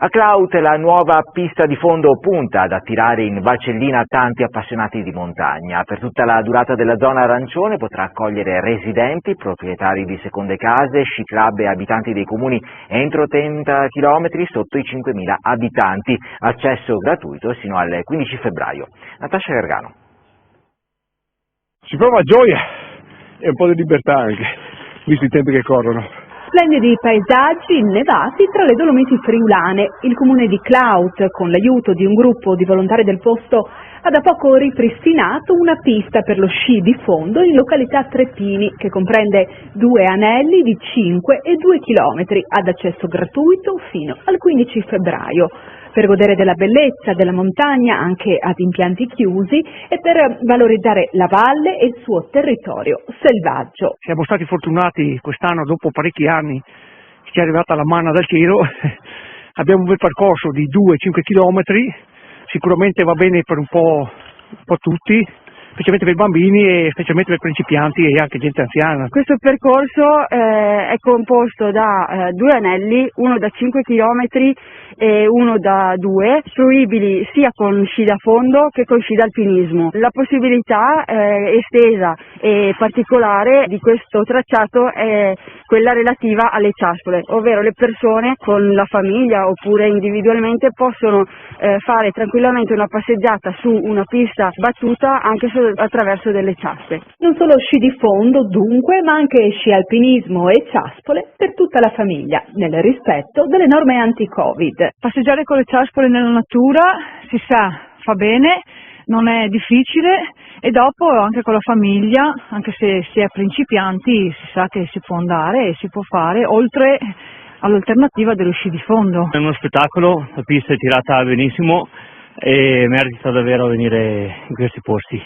A Cloud la nuova pista di fondo punta ad attirare in Valcellina tanti appassionati di montagna. Per tutta la durata della zona arancione potrà accogliere residenti, proprietari di seconde case, sci club e abitanti dei comuni entro 30 km sotto i 5.000 abitanti. Accesso gratuito sino al 15 febbraio. Natascia Gargano. Si prova gioia e un po' di libertà anche, visti i tempi che corrono. Splendidi paesaggi innevati tra le Dolomiti friulane. Il comune di Cloud, con l'aiuto di un gruppo di volontari del posto, ha da poco ripristinato una pista per lo sci di fondo in località Trepini, che comprende 2 anelli di 5 e 2 chilometri ad accesso gratuito fino al 15 febbraio. Per godere della bellezza della montagna anche ad impianti chiusi e per valorizzare la valle e il suo territorio selvaggio. Siamo stati fortunati quest'anno, dopo parecchi anni, ci è arrivata la manna dal cielo, abbiamo un bel percorso di 2-5 chilometri, sicuramente va bene per un po' tutti, specialmente per i bambini e specialmente per i principianti e anche gente anziana. Questo percorso è composto da 2 anelli, uno da 5 km e uno da 2, fruibili sia con sci da fondo che con sci d'alpinismo. La possibilità estesa e particolare di questo tracciato è quella relativa alle ciaspole, ovvero le persone con la famiglia oppure individualmente possono fare tranquillamente una passeggiata su una pista battuta anche attraverso delle ciaspe. Non solo sci di fondo dunque, ma anche sci alpinismo e ciaspole per tutta la famiglia, nel rispetto delle norme anti-Covid. Passeggiare con le ciaspole nella natura, si sa, fa bene, non è difficile e dopo anche con la famiglia, anche se si è principianti, si sa che si può andare e si può fare oltre all'alternativa dello sci di fondo. È uno spettacolo, la pista è tirata benissimo e merita davvero venire in questi posti.